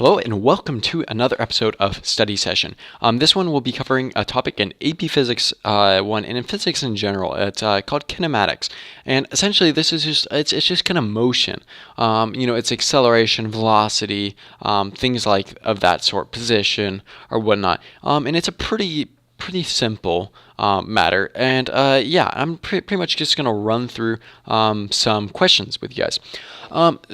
Hello and welcome to another episode of Study Session. This one will be covering a topic in AP Physics 1 and in physics in general. It's called kinematics, and essentially this is just it's just kind of motion. It's acceleration, velocity, things like of that sort, position or whatnot. And it's a pretty simple matter. And I'm pretty much just going to run through some questions with you guys.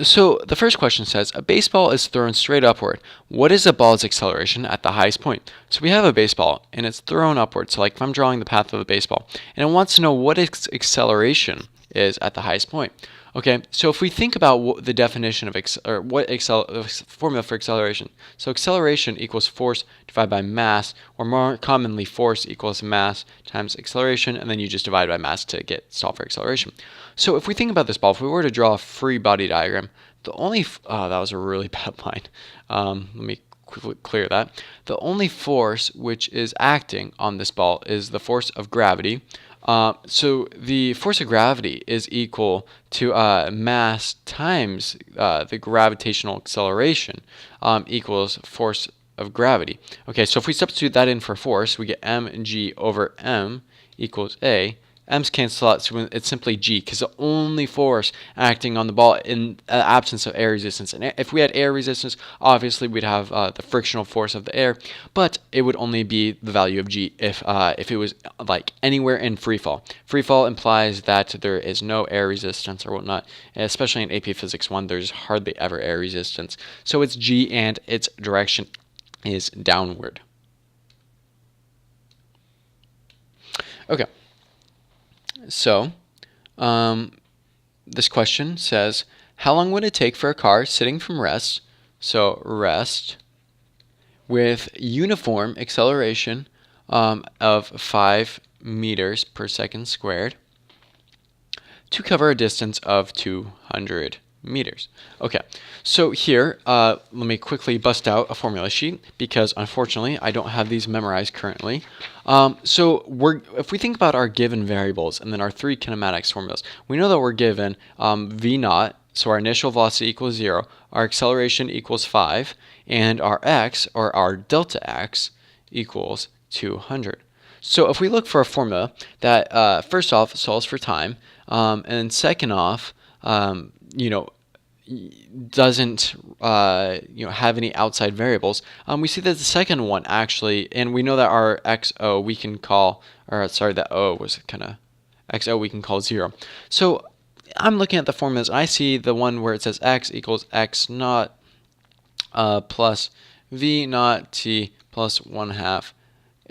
So the first question says, a baseball is thrown straight upward. What is the ball's acceleration at the highest point? So we have a baseball and it's thrown upward. So like if I'm drawing the path of a baseball and it wants to know what its acceleration is at the highest point. Okay, so if we think about the definition of formula for acceleration, so acceleration equals force divided by mass, or more commonly force equals mass times acceleration, and then you just divide by mass to solve for acceleration. So if we think about this ball, if we were to draw a free body diagram, that was a really bad line. Let me quickly clear that. The only force which is acting on this ball is the force of gravity. So the force of gravity is equal to mass times the gravitational acceleration equals force of gravity. Okay, so if we substitute that in for force, we get mg over m equals a. M's cancel out, so it's simply g, because the only force acting on the ball in absence of air resistance. And if we had air resistance, obviously we'd have the frictional force of the air, but it would only be the value of g if it was like anywhere in free fall. Free fall implies that there is no air resistance or whatnot, especially in AP Physics 1, there's hardly ever air resistance. So it's g and its direction is downward. Okay. So, this question says, how long would it take for a car sitting from rest, so rest, with uniform acceleration of 5 meters per second squared to cover a distance of 200 meters? Okay, so here, let me quickly bust out a formula sheet because unfortunately I don't have these memorized currently. If we think about our given variables and then our three kinematics formulas, we know that we're given v naught, so our initial velocity equals 0, our acceleration equals 5, and our x, or our delta x, equals 200. So if we look for a formula that first off solves for time, and second off, doesn't have any outside variables, we see that the second one actually, and we know that our xo we can call, that o was kind of xo we can call 0. So I'm looking at the formulas and I see the one where it says x equals x naught plus v naught t plus 1/2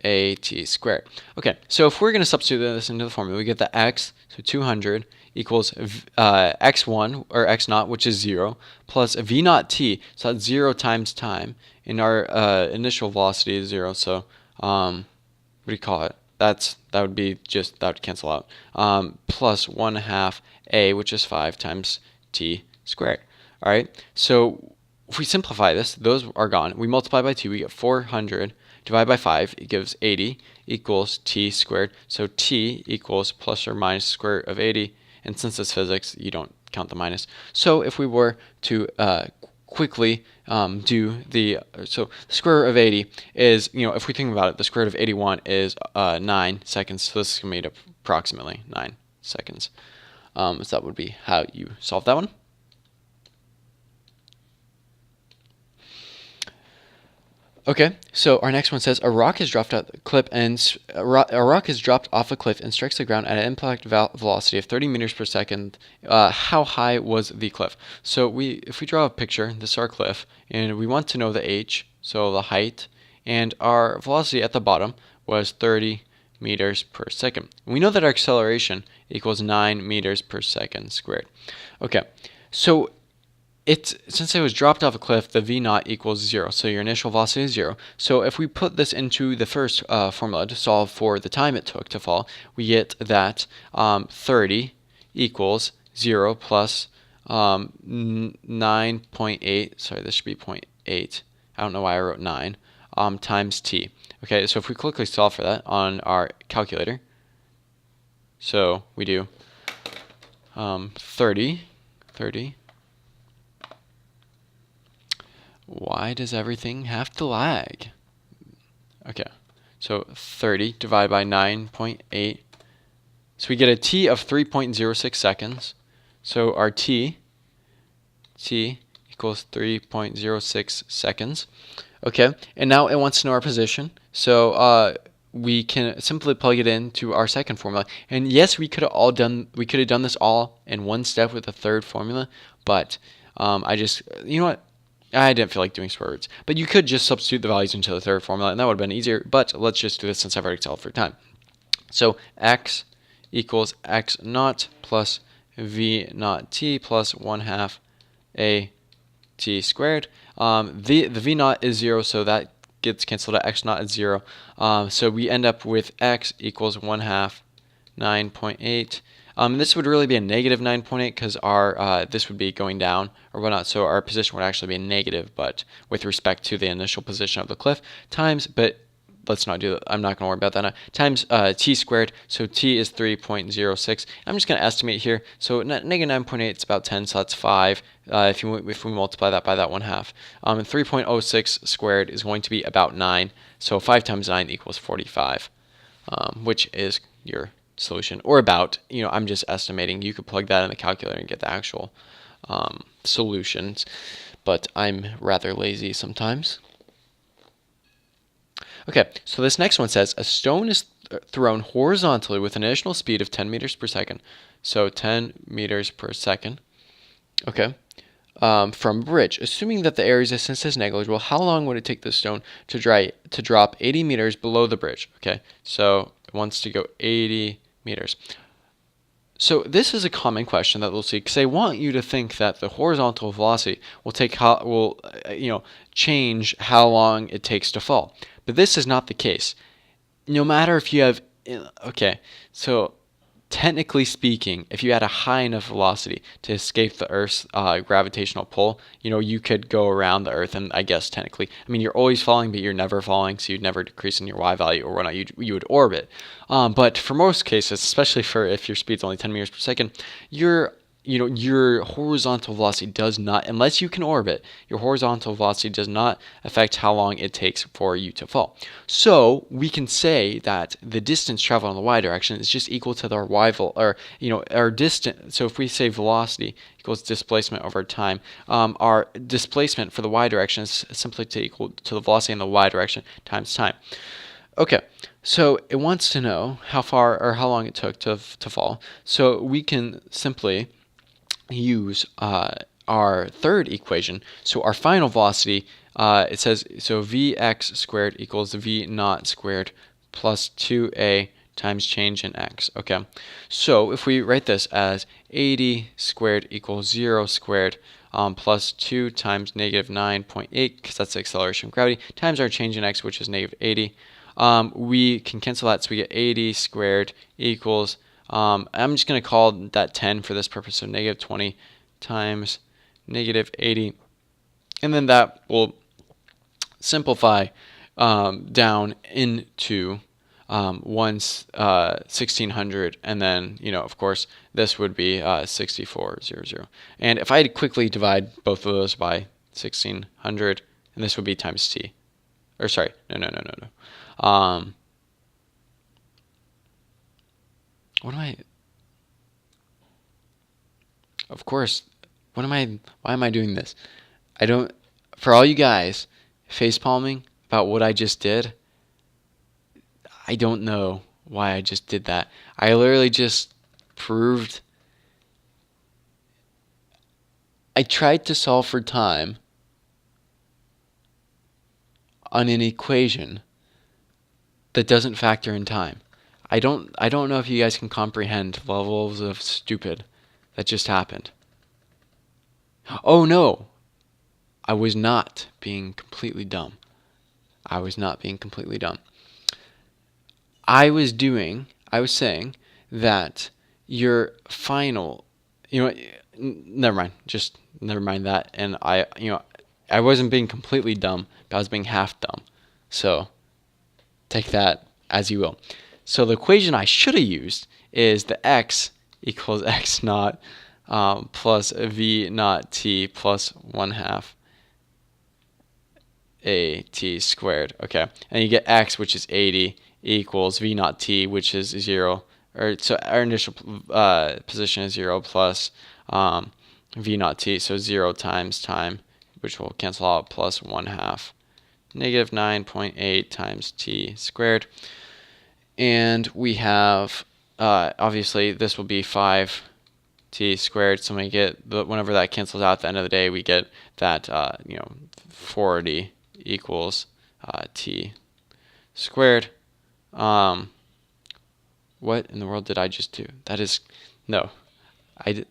a t squared. Okay, so if we're going to substitute this into the formula, we get the x, so 200 equals x1 or x naught, which is 0, plus v naught t, so that's 0 times time, and our initial velocity is 0, so what do you call it? That would cancel out. Plus 1/2 a, which is 5 times t squared. All right, so if we simplify this, those are gone. We multiply by 2, we get 400. Divide by 5, it gives 80 equals t squared. So t equals plus or minus square root of 80. And since it's physics, you don't count the minus. So if we were to quickly do so the square root of 80 is, if we think about it, the square root of 81 is 9 seconds. So this is going to be approximately 9 seconds. So that would be how you solve that one. Okay, so our next one says a rock is dropped off a cliff and strikes the ground at an impact velocity of 30 meters per second. How high was the cliff? So if we draw a picture, this is our cliff, and we want to know the h, so the height, and our velocity at the bottom was 30 meters per second. We know that our acceleration equals 9 meters per second squared. Okay, so since it was dropped off a cliff, the v naught equals 0, so your initial velocity is 0. So if we put this into the first formula to solve for the time it took to fall, we get that 30 equals 0 plus 9.8, sorry, this should be 0.8, I don't know why I wrote 9, times t. Okay, so if we quickly solve for that on our calculator, so we do 30 Why does everything have to lag? Okay, so 30 divided by 9.8. So we get a t of 3.06 seconds. So our t equals 3.06 seconds. Okay, and now it wants to know our position. So we can simply plug it into our second formula. And yes, we could have done this all in one step with the third formula, but you know what? I didn't feel like doing square roots. But you could just substitute the values into the third formula, and that would have been easier. But let's just do this since I've already solved for time. So x equals x naught plus v naught t plus 1/2 a t squared. The v naught is 0, so that gets canceled out. X naught is 0. So we end up with x equals 1/2 9.8. This would really be a negative 9.8 because our this would be going down or whatnot, so our position would actually be a negative, but with respect to the initial position of the cliff, times, but let's not do that. I'm not going to worry about that now. Times t squared, so t is 3.06. I'm just going to estimate here. So negative 9.8 is about 10, so that's 5. If we multiply that by that 1/2, and 3.06 squared is going to be about 9. So 5 times 9 equals 45, which is your solution, or about, I'm just estimating. You could plug that in the calculator and get the actual solutions, but I'm rather lazy sometimes. Okay, so this next one says a stone is thrown horizontally with an initial speed of 10 meters per second. So 10 meters per second. Okay. From a bridge. Assuming that the air resistance is negligible, how long would it take the stone to drop 80 meters below the bridge? Okay, so it wants to go 80 meters. So this is a common question that we'll see because they want you to think that the horizontal velocity will change how long it takes to fall. But this is not the case. No matter if you have so technically speaking, if you had a high enough velocity to escape the Earth's gravitational pull, you could go around the Earth, and I guess technically, you're always falling, but you're never falling, so you'd never decrease in your y value or whatnot. You would orbit. But for most cases, especially if your speed's only 10 meters per second, your horizontal velocity does not, unless you can orbit, your horizontal velocity does not affect how long it takes for you to fall. So we can say that the distance traveled in the y direction is just equal to our distance. So if we say velocity equals displacement over time, our displacement for the y direction is simply equal to the velocity in the y direction times time. Okay, so it wants to know how far or how long it took to fall. So we can simply use our third equation. So our final velocity, it says, so vx squared equals v naught squared plus 2a times change in x. Okay, so if we write this as 80 squared equals 0 squared plus 2 times negative 9.8, because that's the acceleration of gravity, times our change in x, which is negative 80. We can cancel that, so we get 80 squared equals, I'm just going to call that 10 for this purpose, so negative 20 times negative 80. And then that will simplify down into 1600, and then, of course, this would be 6400. And if I quickly divide both of those by 1600, and this would be times t. Or sorry, no. What am I? Of course, why am I doing this? For all you guys facepalming about what I just did, I don't know why I just did that. I literally just proved. I tried to solve for time on an equation that doesn't factor in time. I don't know if you guys can comprehend levels of stupid that just happened. Oh no, I was not being completely dumb. I was saying that your final, never mind, just never mind that. And I wasn't being completely dumb, but I was being half dumb. So take that as you will. So the equation I should have used is the x equals x naught plus v naught t plus 1/2 AT squared. Okay, and you get x, which is 80, equals v naught t, which is 0. Or so our initial position is 0 plus v naught t, so 0 times time, which will cancel out, plus 1/2. Negative 9.8 times t squared. And we have, obviously, this will be 5t squared. So we get, whenever that cancels out at the end of the day, we get that, 40 equals t squared. What in the world did I just do? That is, no, I did.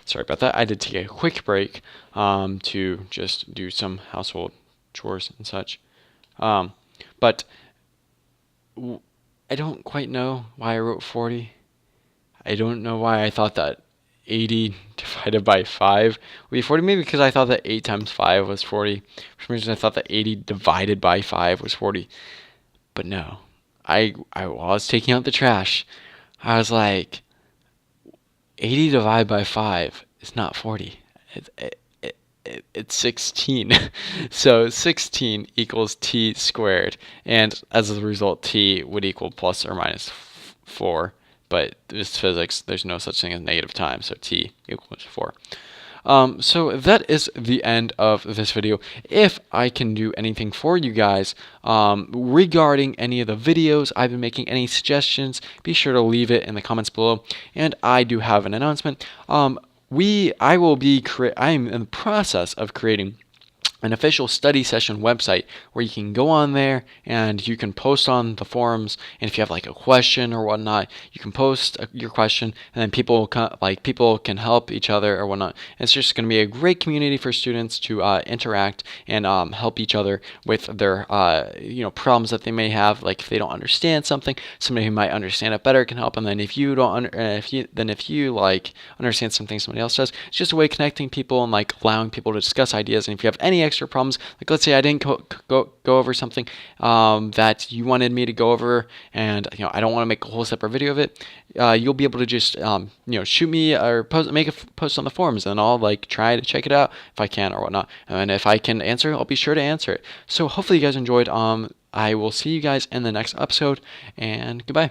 Sorry about that. I did take a quick break to just do some household chores and such. But I don't quite know why I wrote 40. I don't know why I thought that 80 divided by 5 would be 40. Maybe because I thought that 8 times 5 was 40. For some reason I thought that 80 divided by 5 was 40. But no. While I was taking out the trash, I was like, 80 divided by 5 is not 40. It's 16. So 16 equals t squared. And as a result, t would equal plus or minus 4. But this physics, there's no such thing as negative time. So t equals 4. So that is the end of this video. If I can do anything for you guys regarding any of the videos I've been making, any suggestions, be sure to leave it in the comments below. And I do have an announcement. I'm in the process of creating an official study session website where you can go on there and you can post on the forums, and if you have like a question or whatnot, you can post your question, and then people can help each other or whatnot. And it's just going to be a great community for students to interact and help each other with their problems that they may have. Like if they don't understand something, somebody who might understand it better can help. And then if you don't if you understand something somebody else does, it's just a way of connecting people and like allowing people to discuss ideas. And if you have any extra problems, like let's say I didn't go over something that you wanted me to go over, and I don't want to make a whole separate video of it, you'll be able to just shoot me or make a post on the forums, and I'll like try to check it out if I can or whatnot. And if I can answer, I'll be sure to answer it. So hopefully you guys enjoyed. I will see you guys in the next episode, and goodbye.